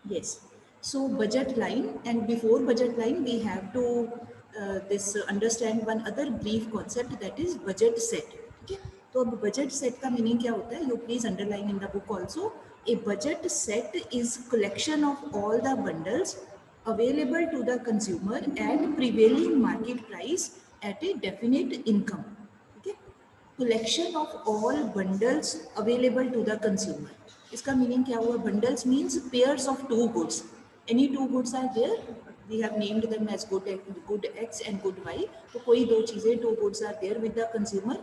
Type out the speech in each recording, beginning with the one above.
Yes. So budget line, and before budget line, we have to this understand one other brief concept, that is budget set. Okay. तो अब budget set का meaning क्या होता है? You please underline in the book also. A budget set is collection of all the bundles available to the consumer at prevailing market price at a definite income. Okay. Collection of all bundles available to the consumer. इसका meaning क्या हुआ? Bundles means pairs of two goods. Any two goods are there, we have named them as good X and good Y. तो कोई दो चीज़ें, two goods are there with the consumer,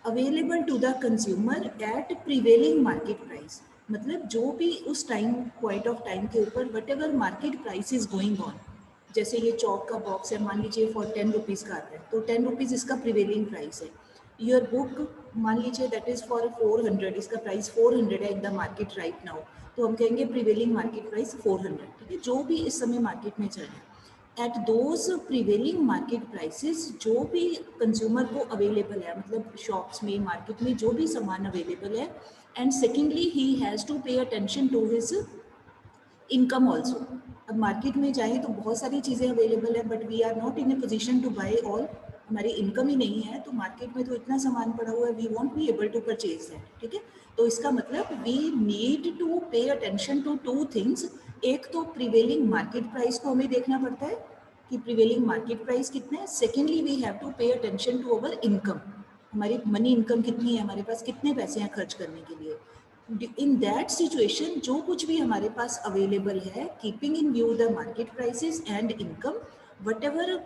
available to the consumer at prevailing market price. मतलब जो भी उस time, point of time के ऊपर what ever market price is going on. जैसे ये चौक का बॉक्स है, मान लीजिए फॉर 10 रुपीज़ का आता है, तो 10 रुपीज़ इसका प्रिवेलिंग प्राइस है. योर बुक मान लीजिए दैट इज़ फॉर 400, इसका प्राइस 400 है इन द मार्केट राइट नाउ, तो हम कहेंगे प्रिवेलिंग मार्केट प्राइस 400. ठीक है, जो भी इस समय मार्केट में चल रहा है, at those prevailing market prices, जो भी कंज्यूमर को अवेलेबल है, मतलब शॉप्स में, मार्केट में जो भी सामान अवेलेबल है. And secondly he has to pay attention to his income also. अब मार्केट में जाएँ तो बहुत सारी चीज़ें अवेलेबल है, but we are not in a position to buy all. हमारी इनकम ही नहीं है, तो मार्केट में तो इतना सामान पड़ा हुआ है, we won't be able to purchase that. ठीक है, तो इसका मतलब we need to pay attention to two things. एक तो प्रिवेलिंग मार्केट प्राइस को हमें देखना पड़ता है कि प्रिवेलिंग मार्केट प्राइस कितना है. Secondly we have to pay attention to our income. हमारी मनी इनकम कितनी है, हमारे पास कितने पैसे हैं खर्च करने के लिए. इन दैट सिचुएशन जो कुछ भी हमारे पास अवेलेबल है, keeping in view the market prices and income, whatever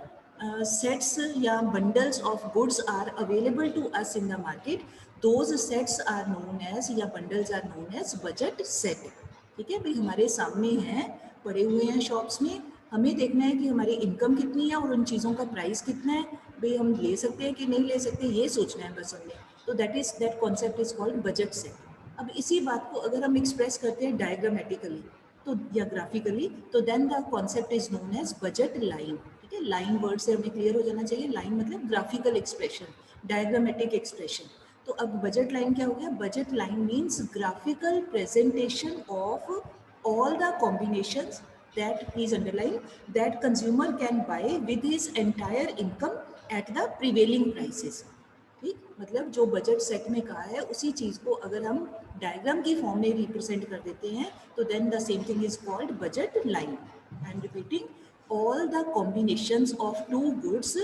sets या bundles of goods are available to us in the market, those sets are known as, या bundles are known as budget set. ठीक है भाई, हमारे सामने हैं, पड़े हुए हैं शॉप्स में, हमें देखना है कि हमारी इनकम कितनी है और उन चीज़ों का प्राइस कितना है. भाई हम ले सकते हैं कि नहीं ले सकते, ये सोचना है बस हमने. तो that concept is called budget set. अब इसी बात को अगर हम एक्सप्रेस करते हैं डायग्रामेटिकली, तो या ग्राफिकली, तो then the concept is known as budget line. ठीक है, लाइन वर्ड से हमें क्लियर हो जाना चाहिए. लाइन मतलब ग्राफिकल एक्सप्रेशन, डायग्रामेटिक एक्सप्रेशन. तो अब बजट लाइन क्या हो गया? Budget line means graphical presentation of all the combinations that, please underline, that consumer can buy with his entire income at the prevailing prices. ठीक, मतलब जो budget set में कहा है उसी चीज़ को अगर हम डायग्राम की फॉर्म में रिप्रेजेंट कर देते हैं, तो then the same thing is called budget line. I am repeating, all the combinations of two goods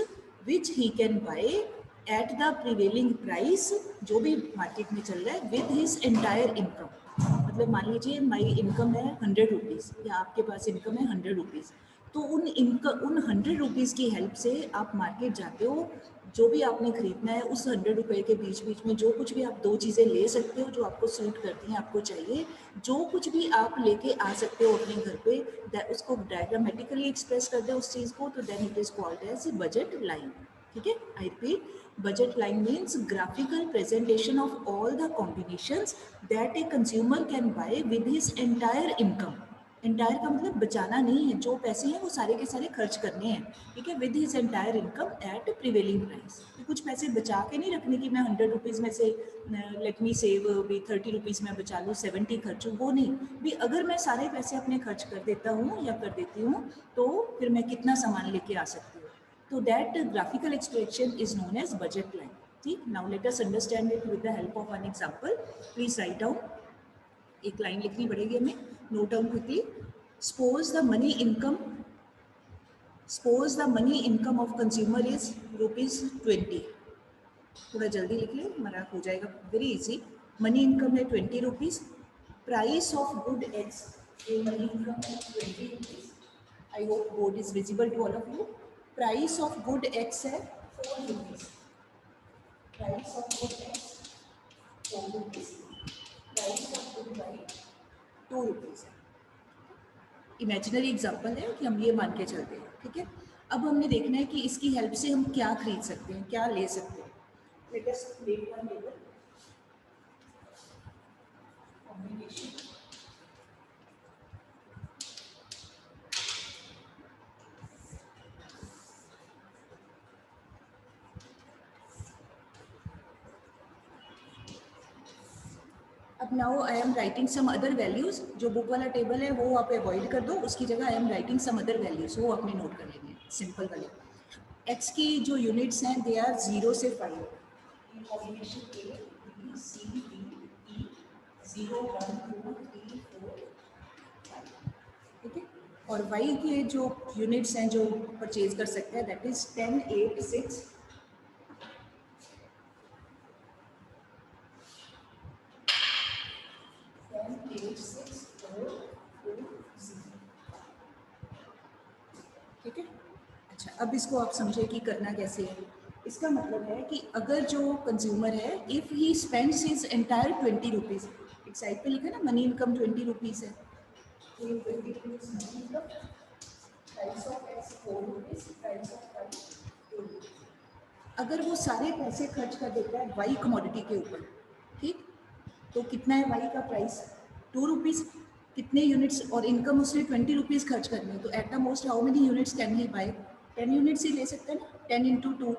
which he can buy at the prevailing price, जो भी मार्केट में चल रहा है, विद हिज एंटायर इनकम. मतलब मान लीजिए माई इनकम है 100 रुपीज़, या आपके पास इनकम है 100 रुपीज़, तो उन 100 रुपीज़ की हेल्प से आप मार्केट जाते हो, जो भी आपने खरीदना है उस 100 रुपये के बीच बीच में जो कुछ भी आप दो चीज़ें ले सकते हो जो आपको सूट करती हैं, आपको चाहिए, जो कुछ भी आप लेके आ सकते हो अपने घर पे, उसको डायग्रामेटिकली एक्सप्रेस कर दे उस चीज़ को, तो then it is called as budget line. ठीक है, I repeat, budget line means graphical presentation of all the combinations that a consumer can buy with his entire income. Entire का मतलब बचाना नहीं है, जो पैसे हैं वो सारे के सारे खर्च करने हैं. ठीक है, with his entire income eight prevailing price. कुछ पैसे बचा के नहीं रखने कि मैं 100 रुपीज़ में से लेट मी सेव भी 30 रुपीज़ में बचा लूँ, 70 खर्चूँ, वो नहीं भी. अगर मैं सारे पैसे अपने खर्च कर देता हूँ या कर देती हूँ, तो फिर मैं कितना सामान लेके आ सकती हूँ. तो that graphical expression is known as budget line. ठीक, now let us understand it with the help of an example. Please write down. एक लाइन लिखनी पड़ेगी हमें, note down quickly. Suppose the money income, suppose the money income of consumer is ₹20. थोड़ा जल्दी लिख लें, हमारा हो जाएगा वेरी इजी. मनी इनकम है 20 rupees. Price of good X, money income है 20 rupees. I hope board is visible to all of you. Price of good X है 4 rupees. Price of good X 4 rupees. Price of good Y 2 rupees है. Imaginary example है कि हम ये मान के चलते हैं. ठीक है, अब हमने देखना है कि इसकी हेल्प से हम क्या खरीद सकते हैं, क्या ले सकते हैं. Let us make one table. Combination, अब now I am writing some other values, जो बुक वाला टेबल है वो आप अवॉइड कर दो, उसकी जगह I am writing some other values, वो आपने नोट कर लेंगे सिंपल वाले। एक्स की जो यूनिट्स हैं दे आर 0 से 5, combination A B C D E 0 1 2 3 4 5, ठीक है। और वाई के जो यूनिट्स हैं जो परचेज कर सकते हैं दैट इज 10 8 6 10 8 6 4 4 0, ठीक है। अच्छा, अब इसको आप समझे कि करना कैसे है। इसका मतलब है कि अगर जो कंज्यूमर है if he spends his entire 20 rupees, एक साइड पे लिखा है ना मनी इनकम 20 रुपीज़ है, तो ये 20 rupees money income price of X 4 rupees price of Y 2 rupees. अगर वो सारे पैसे खर्च कर देता है वाई कमोडिटी के ऊपर, ठीक, तो कितना है वाई का प्राइस 2 रुपीज़, कितने यूनिट्स और इनकम उसने 20 रुपीज़ खर्च करनी है, तो at the most how many units can he buy, 10 units ही ले सकते हैं ना, 10 इंटू 2,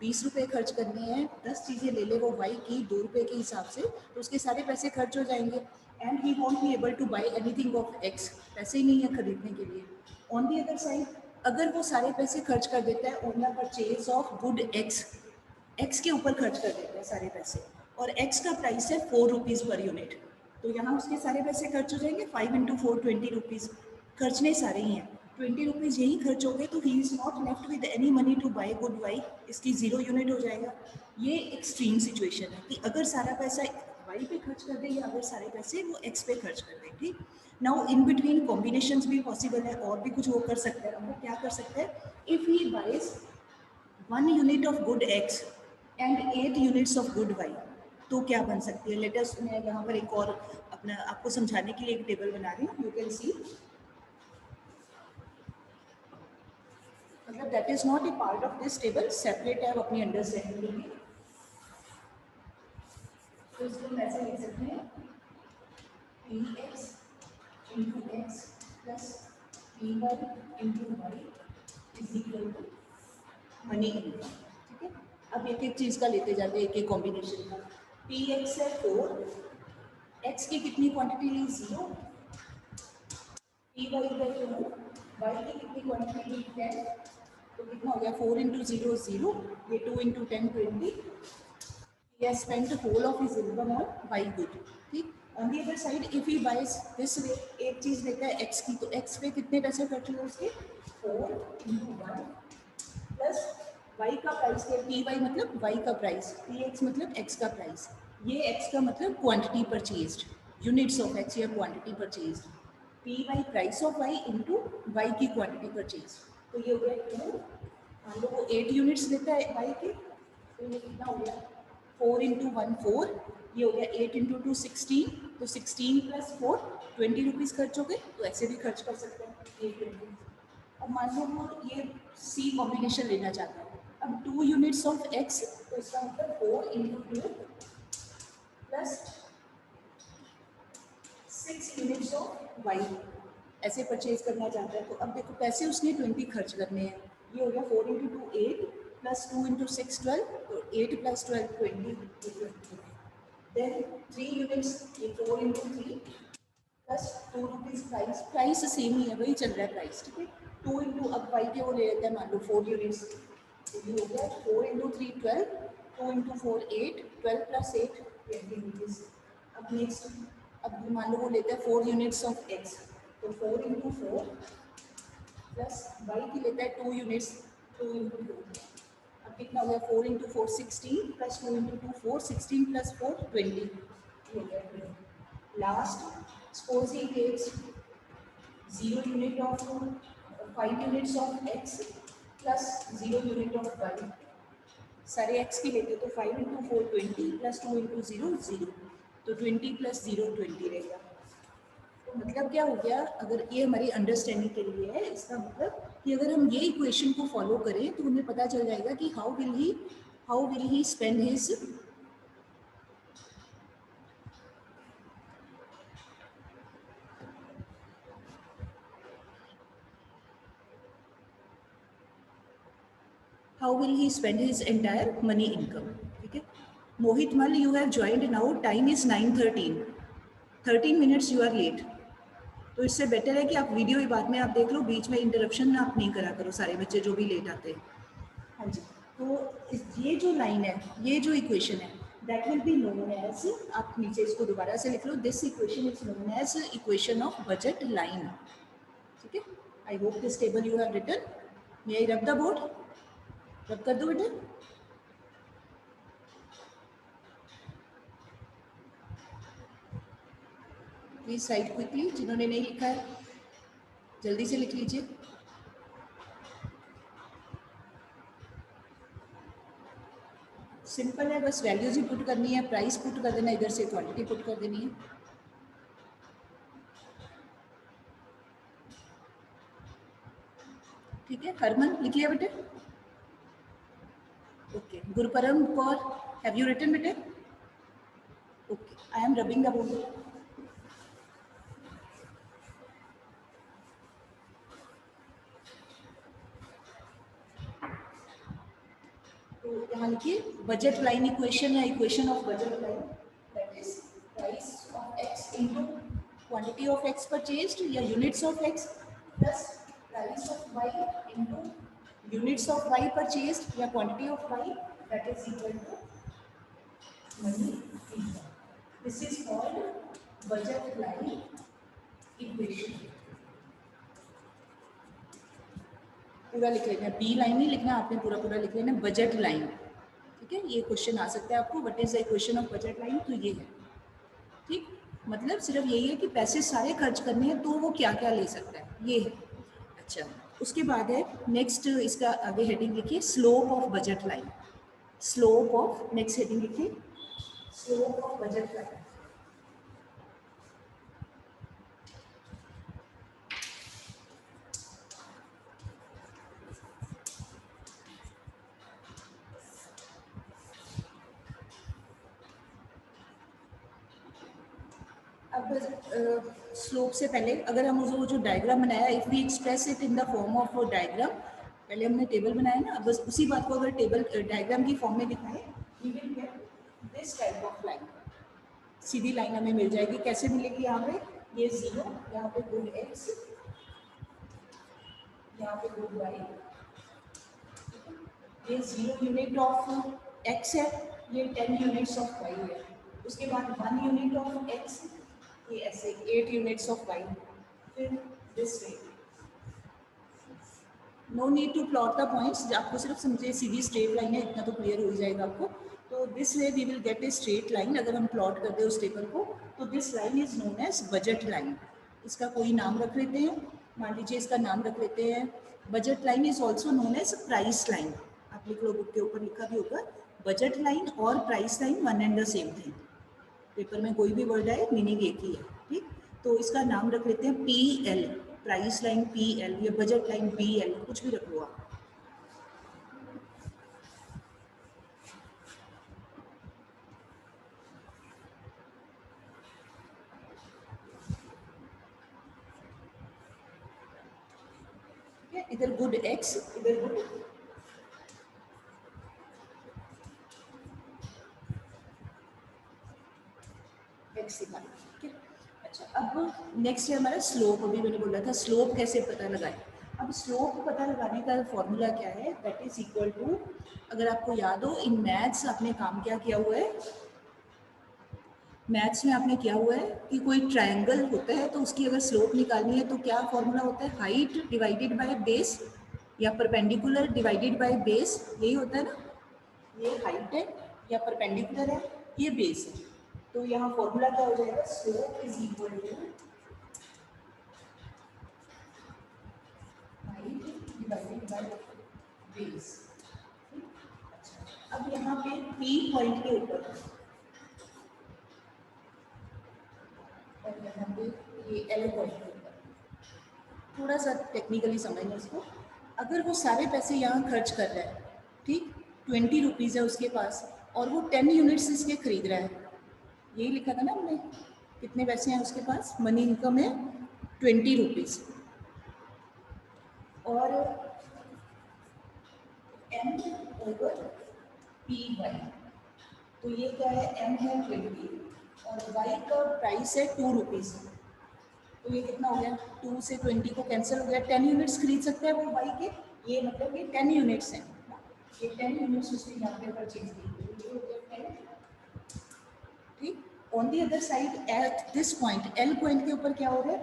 20 रुपये खर्च करने हैं, 10 चीज़ें ले ले वो वाई की 2 रुपये के हिसाब से, तो उसके सारे पैसे खर्च हो जाएंगे and he want be able two by anything of x, पैसे ही नहीं है खरीदने के लिए। ऑन दी अदर साइड अगर वो सारे पैसे खर्च कर देता है on the purchase of good x, x के ऊपर खर्च कर देते हैं सारे पैसे, और एक्स का प्राइस है 4 रुपीज़ पर यूनिट, तो यहाँ उसके सारे पैसे खर्च हो जाएंगे 5 इंटू 4 20 रुपीज़, खर्चने सारे ही हैं 20 रुपीज़ यही खर्च हो गए, तो he is not left with any money to buy good Y, इसकी 0 यूनिट हो जाएगा। ये एक्सट्रीम सिचुएशन है कि अगर सारा पैसा वाई पे खर्च कर दे या अगर सारे पैसे वो एक्स पे खर्च कर दे, ठीक। नाउ इन बिटवीन कॉम्बिनेशंस भी पॉसिबल है, और भी कुछ वो कर सकते हैं, अब वो क्या कर सकते हैं, if he buys 1 unit of good X and 8 units of good Y, तो क्या बन सकती है। लेटेस्ट मैं यहाँ पर एक और अपना आपको समझाने के लिए एक टेबल बना रही हूँ, यू कैन सी, मतलब that is not a part of this table, separate है, अपनी अंडरस्टैंडिंग के लिए। तो इसको हम ऐसे लिख सकते हैं P X into X plus P Y into Y is equal to money income, ठीक है। अब एक एक चीज़ का लेते जाते हैं, एक एक कॉम्बिनेशन का। पी एक्स है 4, एक्स की कितनी क्वांटिटी ली 0, पी वाई है 2, वाई की कितनी क्वांटिटी ली 10, तो कितना हो गया 4 इंटू 0 0, ये 2 into 10 20, he has spent the whole of his income on buy good, ठीक। On the other side if he buys this way, एक चीज लेता है एक्स की, तो एक्स पे कितने पैसे खर्च हुए उसके 4 इंटू 1 प्लस वाई का प्राइस है, पी वाई मतलब वाई का प्राइस, पी एक्स मतलब एक्स का प्राइस, ये एक्स का मतलब quantity purchased, units of X या quantity purchased, P Y price of Y into Y की क्वांटिटी परचेज, तो ये हो गया 2, मान लो वो 8 यूनिट्स लेता है वाई के, तो ये कितना हो गया 4 इंटू 1 4, ये हो गया 8 इंटू 2 16, तो 16 प्लस 4 20 रुपीज़ खर्च हो गए, तो ऐसे भी खर्च कर सकते हैं 8 20। अब मान लो वो ये सी कॉम्बिनेशन लेना चाहता है, अब 2 यूनिट्स ऑफ एक्स, तो इसका मतलब 4 into 2 plus 6 units of Y, ऐसे परचेज करना चाहता है। तो अब देखो पैसे उसने 20 खर्च करने हैं, ये हो गया 4 इंटू 2 8 प्लस 2 इंटू 6 12, तो 8 प्लस 12 20, देन 3 यूनिट्स, ये 4 into 3 plus 2 rupees price, price same ही है, वही चल रहा है प्राइस, ठीक है। 2 इंटू अब वाई के वो ले लेते हैं मान लो 4 यूनिट्स, तो ये हो गया 4 इंटू 3 12, 2 इंटू 4 8, 12 प्लस 8 20 रुपीज़। अब नेक्स्ट, अब मान लो वो लेते हैं 4 यूनिट्स ऑफ एक्स, तो 4 इंटू 4 प्लस वाई की लेता है 2 यूनिट्स, 2 इंटू 2, अब कितना हो गया 4 इंटू 4 16 प्लस 2 इंटू 2 4, 16 प्लस 4 20, ये हो गया 20। Last suppose he takes 0 unit of 5 units of X plus 0 unit of Y, सारे एक्स की लेते तो 5 इंटू 4 20 प्लस 2 इंटू 0 0, तो 20 प्लस 0 20 रहेगा। तो मतलब क्या हो गया, अगर ये हमारी अंडरस्टैंडिंग के लिए है, इसका मतलब कि अगर हम ये इक्वेशन को फॉलो करें तो हमें पता चल जाएगा कि how will he spend his, how will he spend his entire money income, ठीक है। Mohit Mal, you have joined now. Time is 9:13. 13 minutes you are late. तो इससे बेटर है कि आप वीडियो ही बाद में आप देख लो, बीच में इंटरप्शन आप नहीं करा करो सारे बच्चे जो भी लेट आते हैं. हाँ जी. तो ये जो लाइन है, ये जो इक्वेशन है, that will be known as, आप नीचे इसको दोबारा से लिख लो, this equation is known as equation of budget line. ठीक है. I hope this table you have written. May I rub the board? रब कर दो बेटा. प्लीज राइट क्विकली, जिन्होंने नहीं लिखा है जल्दी से लिख लीजिए. सिंपल है, बस वैल्यूज ही पुट करनी है, प्राइस पुट कर देना, इधर से क्वांटिटी पुट कर देनी है. ठीक है. हरमन लिखिए बेटे. Okay. Gurparam Kaur, have you written बेटे? Okay. I am rubbing the board. तो यहाँ लिखिए बजट लाइन इक्वेशन या equation of budget line, that is price of X into quantity of X purchased या units of X plus price of Y into units of Y purchased या quantity of Y, that is equal to money income. This is called budget line equation. पूरा लिख लेना, B line नहीं लिखना आपने, पूरा पूरा लिख लेना बजट लाइन. ठीक है. ये क्वेश्चन आ सकता है आपको, what is the equation of budget line, तो ये है. ठीक. मतलब सिर्फ यही है कि पैसे सारे खर्च करने हैं तो वो क्या क्या ले सकता है, ये है. अच्छा. उसके बाद है नेक्स्ट, इसका आगे हेडिंग लिखिए slope of budget line. Slope of, next heading लिखिए स्लोप ऑफ बजट लाइन. अब स्लोप से पहले अगर हम वो जो डायग्राम बनाया, if we express it in the form of diagram, पहले हमने टेबल बनाया ना, बस उसी बात को अगर टेबल डायग्राम की फॉर्म में दिखाएं, we will get this type of line. सीधी लाइन हमें मिल जाएगी. कैसे मिलेगी? यहाँ पे ये 0, यहाँ पे गुड एक्स, यहाँ पे गुड वाई. ये 0 यूनिट ऑफ एक्स है, ये 10 यूनिट्स ऑफ वाई है. उसके बाद 1 यूनिट ऑफ एक्स, ये ऐसे 8 यूनिट्स ऑफ वाई. फिर this way, no need to plot the points, आपको सिर्फ समझे सीधी स्ट्रेट लाइन है, इतना तो क्लियर हो ही जाएगा आपको. तो this way we will get a straight line. अगर हम प्लॉट कर दे उस टेबल को, तो this line is known as budget line. इसका कोई नाम रख लेते हैं, मान लीजिए इसका नाम रख लेते हैं budget line is also known as price line. आप लिख लो, बुक के ऊपर लिखा भी होगा बजट लाइन और price line one and the same thing. Paper में कोई भी वर्ड आए मीनिंग एक ही है. ठीक. तो इसका नाम रख लेते हैं P L, price line P L, या बजट लाइन बी एल, कुछ भी रख लो आप. इधर गुड एक्स, इधर गुड एक्स दिखा. ठीक है. अच्छा. अब नेक्स्ट है हमारा स्लोप. अभी मैंने बोला था स्लोप कैसे पता लगाएं. अब स्लोप पता लगाने का फॉर्मूला क्या है, दैट इज इक्वल टू, अगर आपको याद हो इन मैथ्स आपने काम क्या किया हुआ है, मैथ्स में आपने किया हुआ है कि कोई ट्रायंगल होता है तो उसकी अगर स्लोप निकालनी है तो क्या फॉर्मूला होता है, हाइट डिवाइडेड बाय बेस या परपेंडिकुलर डिवाइडेड बाय बेस. यही होता है ना. ये हाइट है या परपेंडिकुलर है, ये बेस है. तो यहाँ फॉर्मूला क्या हो जाएगा, slope is equal to height divided by base. अब यहाँ पे पी पॉइंट के ऊपर और यहाँ पे ये एल पॉइंट के ऊपर, थोड़ा सा टेक्निकली समझना इसको. अगर वो सारे पैसे यहाँ खर्च कर रहा है, ठीक, 20 रुपीज़ है उसके पास और वो 10 यूनिट्स इसके खरीद रहा है, यही लिखा था ना हमने, कितने पैसे हैं उसके पास, मनी इनकम है 20 रुपीज़. और एम ओवर पी वाई, तो ये क्या है, m है 20 और y का प्राइस है 2 रुपीज़। तो ये कितना हो गया, 2 से 20 को कैंसिल हो गया, 10 यूनिट्स खरीद सकते हैं वो y के, ये मतलब ये 10 यूनिट्स हैं, ये 10 यूनिट्स उसने यहाँ पे परचेज की, तो ये हो गया 10। ठीक, on the other side at this point, L point के ऊपर क्या हो रहा है,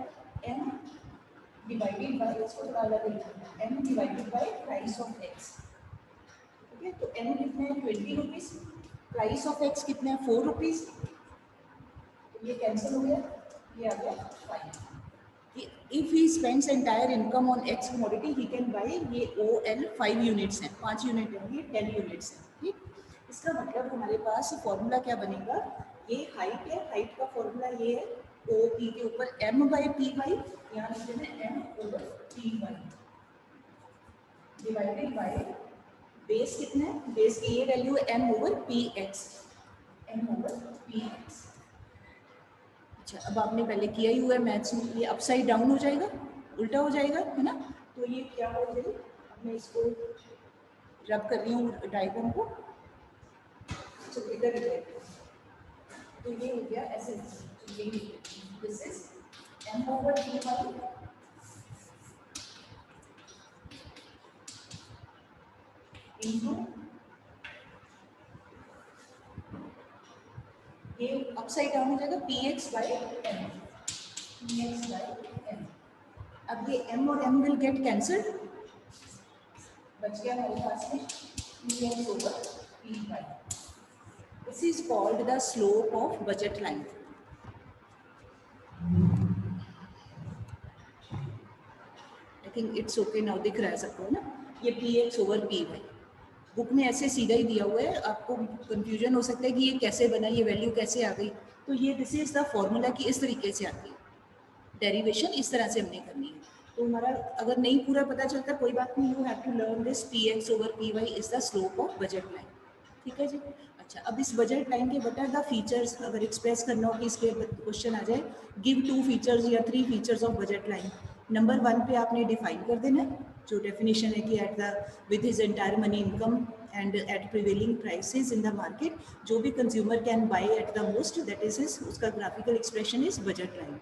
m डिवाइडेड बाय, इसको थोड़ा अलग लिखना है, m divided by price of x। ठीक है, तो m कितने हैं 20 रुपीज़, प्राइस ऑफ x कितने हैं 4 रुपीज़, तो ये कैंसिल हो गया, ये आ गया 5। If he spends entire income on X commodity, he can buy, ये OL 5 यूनिट्स हैं, 5 यूनिट है, ये 10 यूनिट्स हैं। ठीक, इसका मतलब हमारे पास फॉर्मूला क्या बनेगा, ये हाइट है, हाइट का फॉर्मूला ये है OP के ऊपर M बाई पी वाई, यहाँ लिखते हैं M over P Y divided by base कितना है, बेस की ये वैल्यू है M over P X, M over P X. अच्छा, अब आपने पहले किया ही हुआ है मैथ्स में, ये अपसाइड डाउन हो जाएगा, उल्टा हो जाएगा, है ना, तो ये क्या हो जाएगा, अब मैं इसको रब कर रही हूँ डायग्राम को, चलो इधर ही, तो ये हो गया ऐसे, तो ये this is m over D Y into, ये अपसाइड डाउन हो जाएगा P X by M, P X by M. अब ये m और m विल गेट कैंसल्ड, बच गया हमारे पास में P X over P Y. This is called the slope of budget line. I think it's okay now, दिख रहा है सबको ना, ये P X over P Y book में ऐसे सीधा ही दिया हुआ है, आपको कंफ्यूजन हो सकता है कि ये कैसे बना, ये वैल्यू कैसे आ गई, तो ये दिस इज द फॉर्मूला की इस तरीके से आती है, डेरिवेशन इस तरह से हमने करनी है। तो हमारा अगर नहीं पूरा पता चलता कोई बात नहीं, you have to learn this P X over P Y is the slope of budget line. ठीक है जी। अच्छा, अब इस बजट लाइन के व्हाट आर द फीचर्स, अगर एक्सप्रेस करना हो कि इसके क्वेश्चन आ जाए, गिव 2 फीचर्स या 3 features of budget line. Number 1 पे आपने डिफाइन कर देना है, जो डेफिनेशन है कि at the with his entire money income and at prevailing prices in the market, जो भी consumer can buy at the most, that is his, उसका graphical expression is budget line.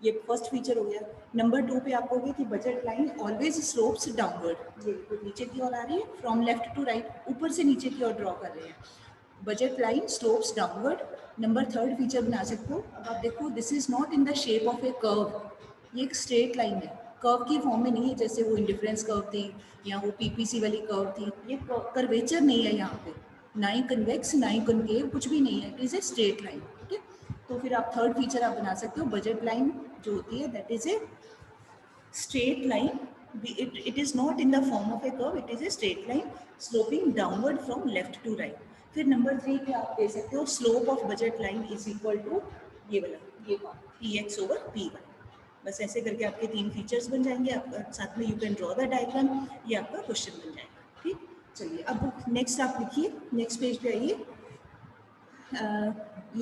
ये फर्स्ट फीचर हो गया। Number 2 पे आप कहोगे कि budget line always slopes downward, ये नीचे की ओर आ रही है, फ्रॉम लेफ्ट टू राइट, ऊपर से नीचे की ओर ड्रॉ कर रहे हैं, budget line slopes downward. Number 3 feature बना सकते हो, अब आप देखो this is not in the shape of A curve, ये एक स्ट्रेट लाइन है, कर्व की फॉर्म में नहीं है, जैसे वो इंडिफरेंस कर्व थी या वो पीपीसी वाली कर्व थी, ये कर्वेचर नहीं है यहाँ पे, ना ही कन्वेक्स ना ही कनकेव, कुछ भी नहीं है, it is a straight line. ठीक है, तो फिर आप थर्ड फीचर आप बना सकते हो, बजट लाइन जो होती है that is a straight line, it is not in the form of a curve, it is a straight line sloping downward from left to right। फिर नंबर 3 पे आप दे सकते हो slope of budget line is equal to ये वाला, ये P X over P Y. बस ऐसे करके आपके 3 फीचर्स बन जाएंगे, आपका साथ में you can draw the diagram, ये आपका क्वेश्चन बन जाएगा। ठीक, चलिए अब नेक्स्ट आप लिखिए, नेक्स्ट पेज पे आइए,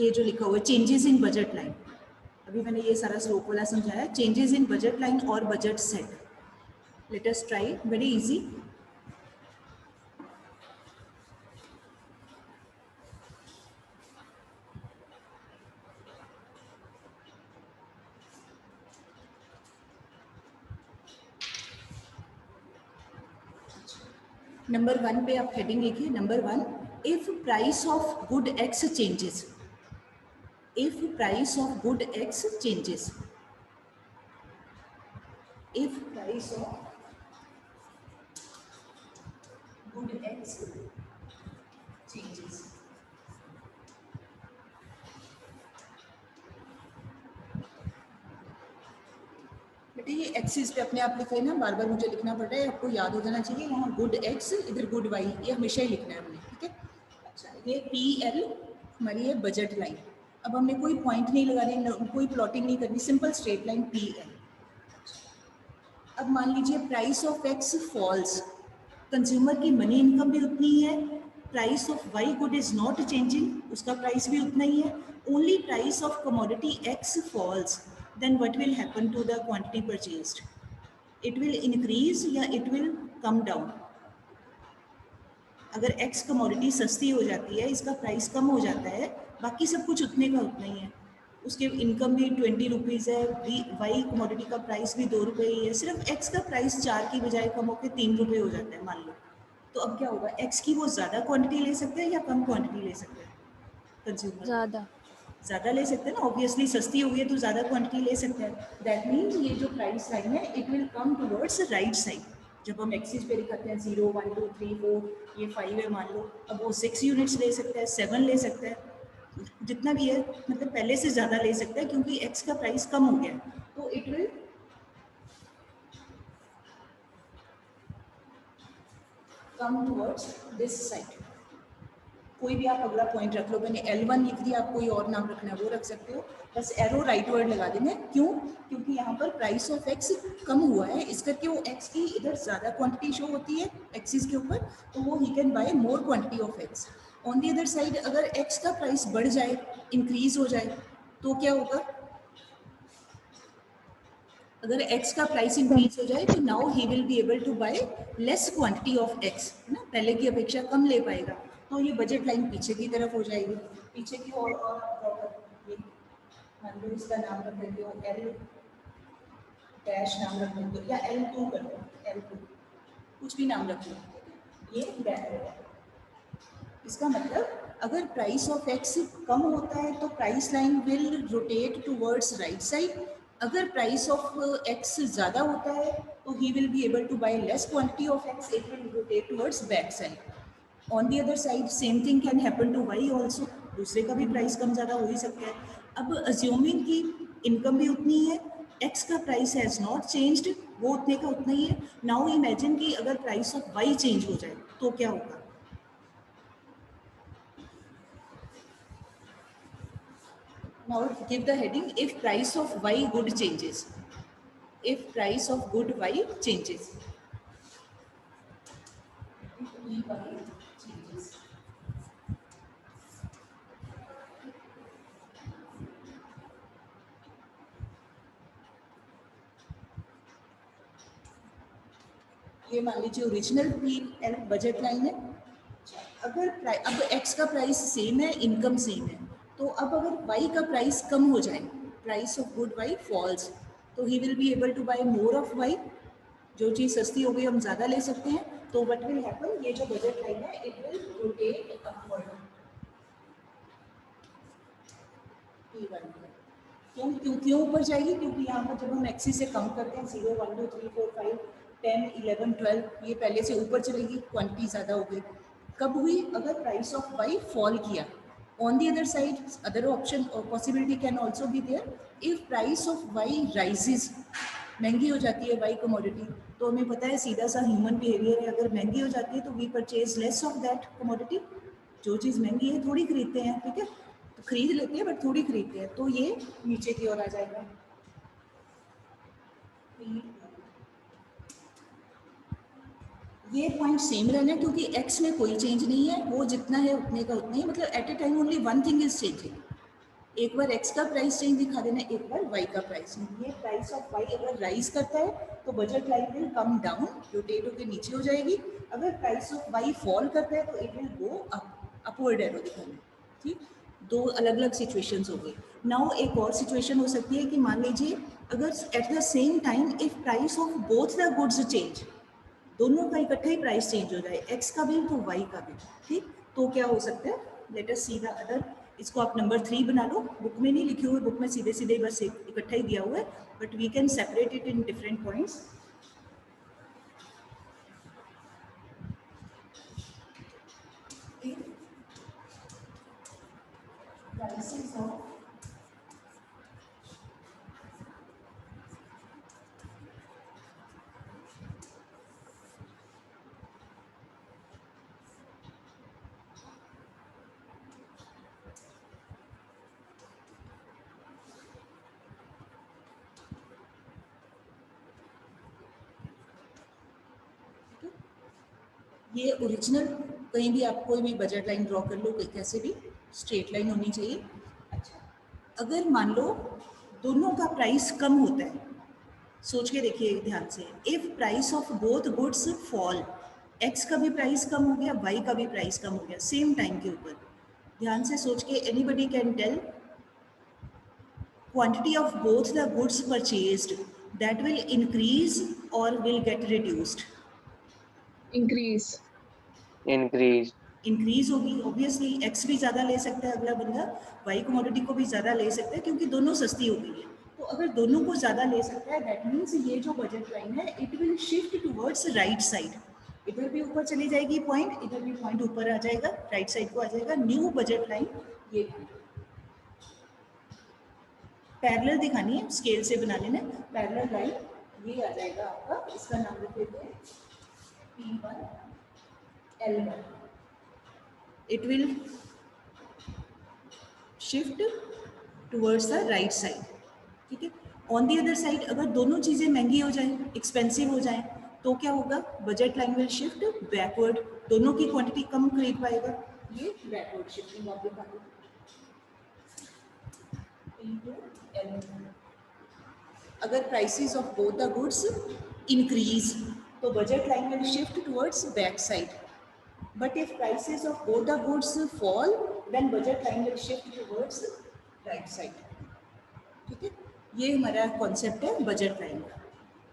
ये जो लिखा हुआ है चेंजेस इन बजट लाइन, अभी मैंने ये सारा स्लोप वाला समझाया, चेंजेस इन बजट लाइन और budget set. Let us try, very easy. Number 1 पे आप हेडिंग लिखिए, number 1, if price of good x changes, if price of good x changes, if price of good x changes। बेटे ये axis पे अपने आप लिखा है ना, बार बार मुझे लिखना पड़ रहा है, आपको याद हो जाना चाहिए, यहाँ गुड एक्स इधर गुड वाई, ये हमेशा ही लिखना है हमने। ठीक है, अच्छा ये पी एल हमारी है बजट लाइन, अब हमने कोई पॉइंट नहीं लगानी, कोई प्लॉटिंग नहीं करनी, simple straight line P L. अब मान लीजिए price of X falls, consumer की मनी इनकम भी उतनी ही है, price of Y good is not changing, उसका प्राइस भी उतना ही है, only price of commodity X falls, then what will happen to the quantity purchased? It will increase या it will come down? अगर एक्स कमोडिटी सस्ती हो जाती है, इसका प्राइस कम हो जाता है, बाकी सब कुछ उतने का उतना ही है, उसके इनकम भी 20 रुपीज़ है, वाई कमोडिटी का प्राइस भी 2 रुपये ही है, सिर्फ एक्स का प्राइस 4 की बजाय कम होकर 3 रुपये हो जाता है मान लो, तो अब क्या होगा, एक्स की वो ज़्यादा क्वांटिटी ले सकते हैं या कम क्वांटिटी ले सकते हैं कंज्यूमर? ज़्यादा। ज़्यादा ले सकते हैं ना, ऑब्वियसली सस्ती होगी तो ज़्यादा क्वांटिटी ले सकते हैं। दैट मीन्स ये जो प्राइस लाइन है it will come towards right side. जब हम एक्सिस पे दिखाते हैं 0 1 2 3 4 ये 5 है मान लो, अब वो 6 यूनिट्स ले सकता है, 7 ले सकता है, जितना भी है, मतलब पहले से ज़्यादा ले सकता है क्योंकि एक्स का प्राइस कम हो गया है, तो it will come towards this side. कोई भी आप अगला पॉइंट रख लो, मैंने L1 लिख दिया, आप कोई और नाम रखना है वो रख सकते हो, बस एरो राइट वर्ड लगा देना। क्यों? क्योंकि यहाँ पर प्राइस ऑफ एक्स कम हुआ है, इस करके वो एक्स की इधर ज़्यादा क्वांटिटी शो होती है एक्सिस के ऊपर, तो वो ही can bye more quantity of x. On the other side अगर एक्स का प्राइस बढ़ जाए, इंक्रीज हो जाए, तो क्या होगा? अगर x का प्राइस इंक्रीज हो जाए तो now he will be able to buy less quantity of x, है ना, पहले की अपेक्षा कम ले पाएगा, तो ये बजट लाइन पीछे की तरफ हो जाएगी, पीछे की और ये मान लो इसका नाम रख देते हो L डैश नाम रख देते हो, या L2 कर दो, L2 कुछ भी नाम रख लो, ये बैक होगा। इसका मतलब अगर प्राइस ऑफ एक्स कम होता है तो price line will rotate towards right side, अगर प्राइस ऑफ एक्स ज़्यादा होता है तो he will be able to buy less quantity of X, it will rotate towards back side. On the other side same thing can happen to Y also, दूसरे का भी price कम ज़्यादा हो ही सकता है। अब अज्यूमिंग की इनकम भी उतनी है, एक्स का प्राइस हैज़ नॉट चेंज्ड, वो उतने का उतना ही है। नाउ इमेजिन कि अगर प्राइस ऑफ वाई चेंज हो जाए तो क्या होगा? Now give the heading if price of Y good changes. If price of good Y changes. If Y changes. ये मान लीजिए ओरिजिनल P&L बजट लाइन है। अगर अब x का प्राइस सेम है, इनकम सेम है, तो अब अगर y का प्राइस कम हो जाए, price of good y falls, तो he will be able to buy more of y, जो चीज़ सस्ती हो गई हम ज़्यादा ले सकते हैं, तो व्हाट विल हैपन, ये जो बजट लाइन है इट विल रोटेट अपवर्ड। क्यों ऊपर जाएगी? क्योंकि यहाँ पर जब हम एक्सिस से कम करते हैं 0 1 2 3 4 5 10 11 12, ये पहले से ऊपर चलेगी, क्वांटिटी ज़्यादा हो गई। कब हुई? अगर प्राइस ऑफ वाई फॉल किया। On the other side other option और possibility can also be there, if price of Y rises, महंगी हो जाती है वाई कमोडिटी, तो हमें पता है सीधा सा ह्यूमन बिहेवियर है, अगर महंगी हो जाती है तो we purchase less of that commodity, जो चीज़ महंगी है थोड़ी खरीदते हैं, ठीक है, तो खरीद लेते हैं बट थोड़ी खरीदते हैं, तो ये नीचे की ओर आ जाएगा। ये पॉइंट सेम रहना है क्योंकि x में कोई चेंज नहीं है, वो जितना है उतने का उतना ही, मतलब at a time only one thing is changing. एक बार x का प्राइस चेंज दिखा देना, एक बार y का प्राइस। ये प्राइस ऑफ y अगर राइज करता है तो budget line will come down, rotate होकर नीचे हो जाएगी। अगर प्राइस ऑफ y फॉल करता है तो it will go up, upward arrow दिखाना, ठीक। दो अलग अलग सिचुएशंस हो गई। नाउ एक और सिचुएशन हो सकती है कि मान लीजिए अगर at the same time if price of both the goods change, दोनों का इकट्ठा ही प्राइस चेंज हो जाए, एक्स का भी तो वाई का भी, ठीक, तो क्या हो सकता है? Late us see the other. इसको आप नंबर 3 बना लो, बुक में नहीं लिखे हुए, बुक में सीधे सीधे बस इकट्ठा ही दिया हुआ है, but we can separate it in different points. Prices of ये ओरिजिनल, कहीं भी आप कोई भी बजट लाइन ड्रॉ कर लो, कैसे भी स्ट्रेट लाइन होनी चाहिए। अच्छा, अगर मान लो दोनों का प्राइस कम होता है, सोच के देखिए ध्यान से, if price of both goods fall, x का भी प्राइस कम हो गया, वाई का भी प्राइस कम हो गया सेम टाइम के ऊपर। ध्यान से सोच के anybody can tell quantity of both the goods purchased that will increase or will get reduced. increase, increase, increase होगी ऑब्वियसली, एक्स भी ज़्यादा ले सकता है अगला बंदा, वाई कमोडिटी को भी ज़्यादा ले सकता है क्योंकि दोनों सस्ती हो गई है। तो अगर दोनों को ज़्यादा ले सकता है दैट मीन्स ये जो बजट लाइन है it will shift towards right side, इधर भी ऊपर चली जाएगी पॉइंट, इधर भी पॉइंट ऊपर आ जाएगा, राइट साइड को आ जाएगा। न्यू बजट लाइन ये पैरेलल दिखानी है, स्केल से बना लेना। पैरेलल लाइन ये आ जाएगा आपका, इसका नाम रख देते हैं P1 L1। It will shift towards the right side, ठीक है। ऑन दी अदर साइड अगर दोनों चीज़ें महंगी हो जाएं, एक्सपेंसिव हो जाएं, तो क्या होगा, budget line will shift backward, दोनों की क्वांटिटी कम खरीद पाएगा, ये बैकवर्ड शिफ्टिंग आप दिखा दो। अगर prices of both the goods increase तो budget line will shift towards back side, but if prices of both the goods fall then budget line will shift towards right side, ठीक है। ये हमारा concept है बजट लाइन का,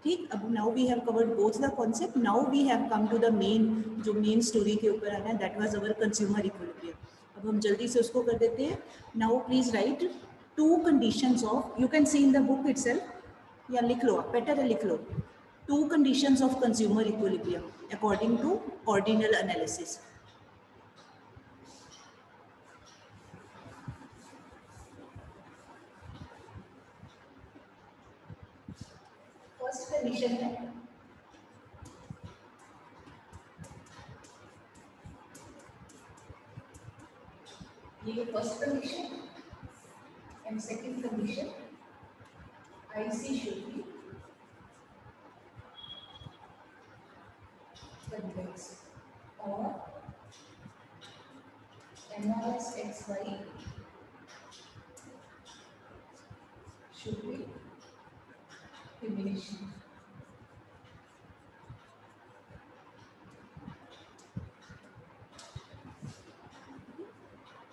ठीक। अब now we have covered both the concept, now we have come to the main, जो main story के ऊपर आना है, that was our consumer equilibrium. अब हम जल्दी से उसको कर देते हैं। Now please write two conditions of, you can see in the book itself, या लिख लो, बेटर है लिख लो, two conditions of consumer equilibrium according to ordinal analysis. First condition है ये first condition, and second condition IC should be convex or MRS XY should be diminishing.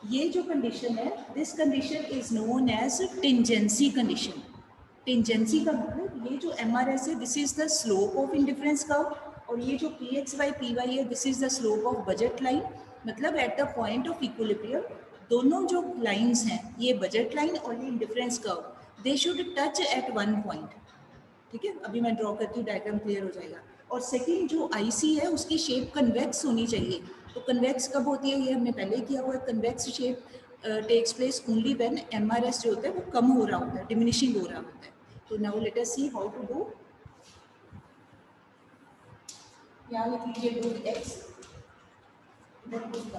ये जो कंडीशन है, this condition is known as tangency condition. Tangency का मतलब ये जो MRS है this is the slope of indifference curve, और ये जो PX/PY है this is the slope of budget line. मतलब at the point of equilibrium दोनों जो लाइंस हैं, ये बजट लाइन और ये indifference curve, they should touch at one point, ठीक है। अभी मैं ड्रॉ करती हूँ, डायग्राम क्लियर हो जाएगा। और सेकेंड जो IC है उसकी शेप कन्वेक्स होनी चाहिए। तो कन्वेक्स कब होती है, ये हमने पहले किया हुआ है। Convex shape takes place only when MRS जो होता है वो कम हो रहा होता है, डिमिनिशिंग हो रहा होता है। तो now let us see how to do. यहाँ लिख लीजिए गुड X, इधर गुड Y,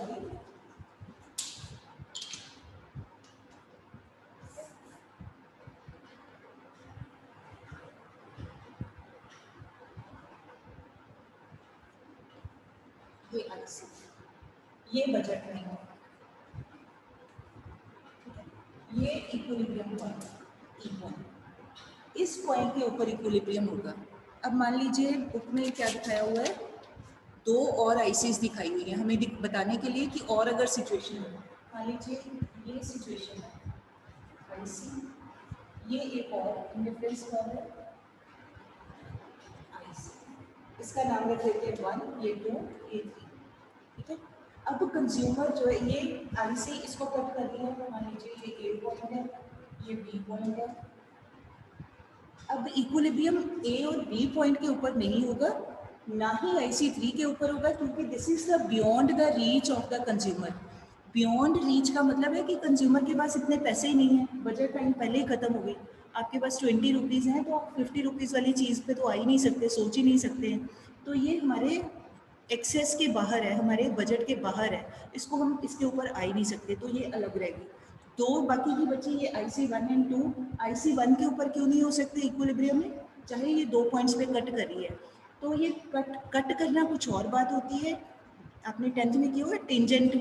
ये IC, ये बजट लाइन, ये इक्विलिब्रियम पॉइंट E1, इस पॉइंट के ऊपर इक्विलिब्रियम होगा। अब मान लीजिए बुक में क्या दिखाया हुआ है, दो और ICs दिखाई हुई है हमें बताने के लिए कि और अगर सिचुएशन हो। मान लीजिए ये सिचुएशन है IC, ये एक और इंडिफरेंस कर्व है IC, इसका नाम रख लेते हैं 1, ये 2, ये 3, ठीक है। अब कंज्यूमर जो है ये IC इसको कट कर दिया, तो मान लीजिए ये A पॉइंट है, ये B पॉइंट है। अब इक्विलिब्रियम A और B पॉइंट के ऊपर नहीं होगा, ना ही IC3 के ऊपर होगा, क्योंकि this is the beyond the reach of the consumer. Beyond reach का मतलब है कि कंज्यूमर के पास इतने पैसे ही नहीं है, बजट लाइन पहले ही खत्म हो गई। आपके पास 20 रुपीज़ हैं तो आप 50 रुपीज़ वाली चीज़ पे तो आ ही नहीं सकते, सोच ही नहीं सकते हैं। तो ये हमारे एक्सेस के बाहर है, हमारे बजट के बाहर है, इसको हम इसके ऊपर आ ही नहीं सकते, तो ये अलग रहेगी। दो बाकी की बची ये IC1 एंड 2, IC1 के ऊपर क्यों नहीं हो सकते इक्विलिब्रियम में, चाहे ये 2 पॉइंट्स पे कट कर रही है। तो ये कट करना कुछ और बात होती है, आपने 10th में किया होगा टेंजेंट,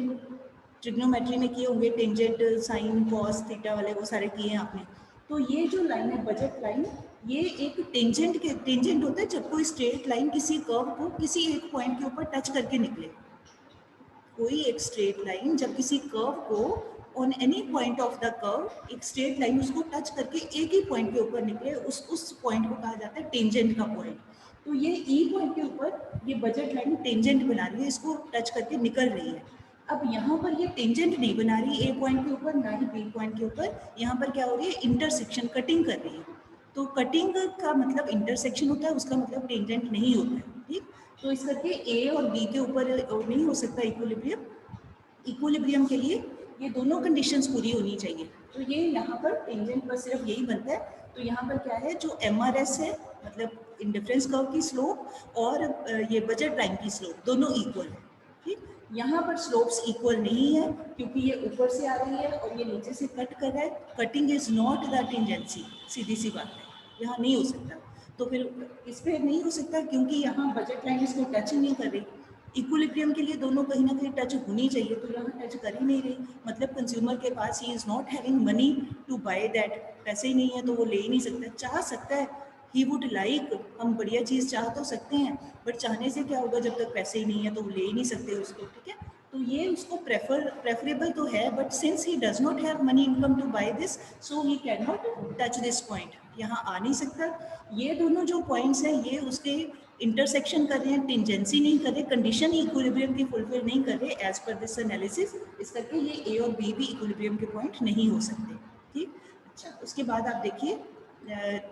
ट्रिग्नोमेट्री में किए होंगे टेंजेंट, साइन, कॉस, थीटा वाले वो सारे किए हैं आपने। तो ये जो लाइन है बजट लाइन, ये एक टेंजेंट होता है जब कोई स्ट्रेट लाइन किसी कर्व को किसी एक पॉइंट के ऊपर टच करके निकले। कोई एक स्ट्रेट लाइन जब किसी कर्व को on any point of the curve एक स्ट्रेट लाइन उसको टच करके एक ही पॉइंट के ऊपर निकले, उस पॉइंट को कहा जाता है टेंजेंट का पॉइंट। तो ये ई पॉइंट के ऊपर ये बजट लाइन टेंजेंट बना रही है, इसको टच करके निकल रही है। अब यहाँ पर ये टेंजेंट नहीं बना रही ए पॉइंट के ऊपर, ना ही बी पॉइंट के ऊपर। यहाँ पर क्या हो रही है, इंटरसेक्शन, कटिंग कर रही है। तो कटिंग का मतलब इंटरसेक्शन होता है, उसका मतलब टेंजेंट नहीं होता है, ठीक। तो इस करके ए और बी के ऊपर नहीं हो सकता इक्विलिब्रियम। इक्विलिब्रियम के लिए ये दोनों कंडीशंस पूरी होनी चाहिए। तो ये यहाँ पर टेंजेंट पर सिर्फ यही बनता है। तो यहाँ पर क्या है, जो MRS है मतलब इंडिफरेंस कर्व की स्लोप और ये बजट लाइन की स्लोप दोनों इक्वल है, ठीक। यहाँ पर स्लोप्स इक्वल नहीं है क्योंकि ये ऊपर से आ रही है और ये नीचे से कट कर रहा है। Cutting is not the tangency, सीधी सी बात है, यहाँ नहीं हो सकता। तो फिर इस पर नहीं हो सकता क्योंकि यहाँ बजट लाइन इसको टच ही नहीं कर रही। इक्विलिब्रियम के लिए दोनों कहीं ना कहीं टच होनी चाहिए, तो यहाँ टच कर ही नहीं रही। मतलब कंज्यूमर के पास ही is not having money to buy that, पैसे ही नहीं है तो वो ले ही नहीं सकता। चाह सकता है, ही वुड लाइक, हम बढ़िया चीज़ चाह तो सकते हैं, बट चाहने से क्या होगा, जब तक पैसे ही नहीं है तो वो ले ही नहीं सकते उसको, ठीक है। तो ये उसको प्रेफरेबल तो है, but since he does not have money income to buy this, so he can not touch this point, यहाँ आ नहीं सकता। ये दोनों जो पॉइंट्स हैं ये उसके इंटरसेक्शन कर रहे हैं, टेंजेंसी नहीं कर रहे, कंडीशन इक्विलिब्रियम की फुलफिल नहीं कर रहे एज पर दिस एनालिसिस। इस करके ये ए और बी भी इक्विलिब्रियम के पॉइंट नहीं हो सकते, ठीक। अच्छा, उसके बाद आप देखिए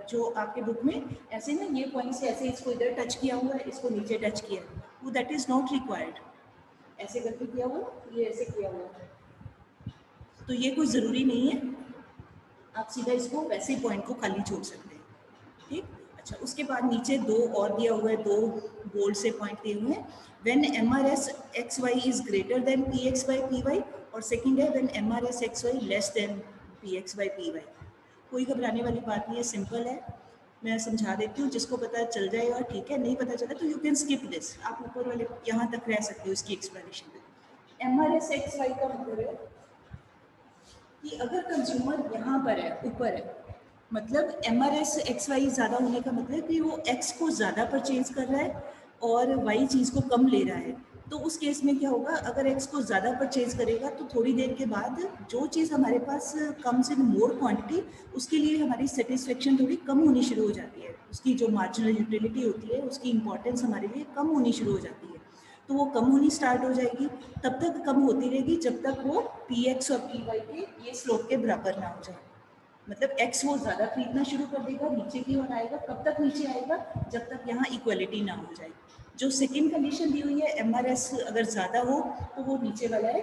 जो आपके बुक में ऐसे ना ये पॉइंट से ऐसे इसको इधर टच किया हुआ है, इसको नीचे टच किया है, वो दैट इज नॉट रिक्वायर्ड। ऐसे करके किया हुआ, ये ऐसे किया हुआ, तो ये कोई ज़रूरी नहीं है, आप सीधा इसको वैसे पॉइंट को खाली छोड़ सकते हैं, ठीक। अच्छा, उसके बाद नीचे दो और दिया हुआ है, दो बोल्ड से पॉइंट दिए हुए हैं। When MRS XY is greater than PX by PY, और सेकंड है when MRS XY less than PX by PY। कोई घबराने वाली बात नहीं है, सिंपल है, मैं समझा देती हूँ। जिसको पता चल जाएगा ठीक है, नहीं पता चला तो यू कैन स्किप दिस, आप ऊपर वाले यहाँ तक रह सकते हो इसकी एक्सप्लेनेशन में। MRS XY का मतलब है कि अगर कंज्यूमर यहाँ पर है, ऊपर है, मतलब MRS XY ज़्यादा होने का मतलब कि वो X को ज़्यादा परचेज कर रहा है और Y चीज़ को कम ले रहा है। तो उस केस में क्या होगा, अगर X को ज़्यादा परचेज करेगा तो थोड़ी देर के बाद जो चीज़ हमारे पास कम्स इन मोर क्वांटिटी, उसके लिए हमारी सेटिस्फेक्शन थोड़ी कम होनी शुरू हो जाती है। उसकी जो मार्जिनल यूटिलिटी होती है, उसकी इंपॉर्टेंस हमारे लिए कम होनी शुरू हो जाती है। तो वो कम होनी स्टार्ट हो जाएगी, तब तक कम होती रहेगी जब तक वो PX और PY के ये स्लोप के बराबर ना हो जाए। मतलब X वो ज़्यादा खरीदना शुरू कर देगा, नीचे की ओर आएगा। कब तक नीचे आएगा, जब तक यहाँ इक्वलिटी ना हो जाए। जो सेकेंड कंडीशन दी हुई है, MRS अगर ज़्यादा हो तो वो नीचे वाला है।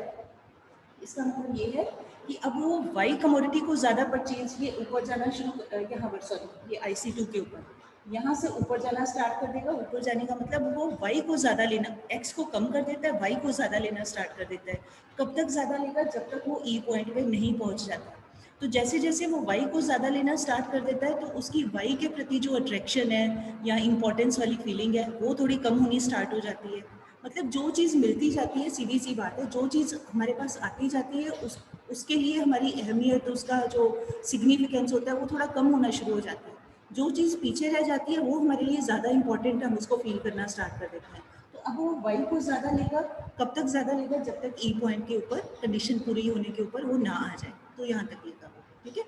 इसका मतलब ये है कि अब वो Y कमोडिटी को ज़्यादा परचेज, ये ऊपर जाना शुरू, यहाँ पर सॉरी ये IC2 के ऊपर, यहाँ से ऊपर जाना स्टार्ट कर देगा। ऊपर जाने का मतलब वो Y को ज़्यादा लेना, X को कम कर देता है, Y को ज़्यादा लेना स्टार्ट कर देता है। कब तक ज़्यादा लेगा, जब तक वो E पॉइंट पे नहीं पहुँच जाता। तो जैसे जैसे वो Y को ज़्यादा लेना स्टार्ट कर देता है, तो उसकी Y के प्रति जो अट्रैक्शन है या इंपॉर्टेंस वाली फीलिंग है, वो थोड़ी कम होनी स्टार्ट हो जाती है। मतलब जो चीज़ मिलती जाती है, सीधी सी बात है, जो चीज़ हमारे पास आती जाती है उसके लिए हमारी अहमियत, उसका जो सिग्निफिकेंस होता है वो थोड़ा कम होना शुरू हो जाता है। जो चीज़ पीछे रह जाती है वो हमारे लिए ज़्यादा इंपॉर्टेंट, हम उसको फील करना स्टार्ट कर देते हैं। तो अब वो Y को ज़्यादा लेगा, कब तक ज़्यादा लेगा, जब तक E पॉइंट के ऊपर कंडीशन पूरी होने के ऊपर वो ना आ जाए। तो यहाँ तक लेगा, ठीक है।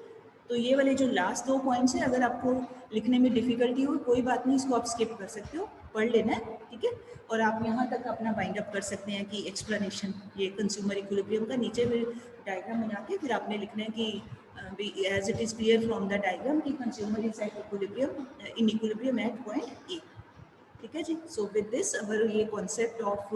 तो ये वाले जो लास्ट दो पॉइंट्स हैं, अगर आपको लिखने में डिफिकल्टी हो कोई बात नहीं, इसको आप स्किप कर सकते हो, पढ़ लेना है, ठीक है। और आप यहाँ तक अपना बाइंड अप कर सकते हैं कि एक्सप्लेनेशन ये कंज्यूमर इक्विलिब्रियम का, नीचे फिर डायग्राम बना के फिर आपने लिखना है कि as it is clear from the diagram कि consumer is at equilibrium, in equilibrium at point A, ठीक है जी। सो विद दिस अवर ये कॉन्सेप्ट ऑफ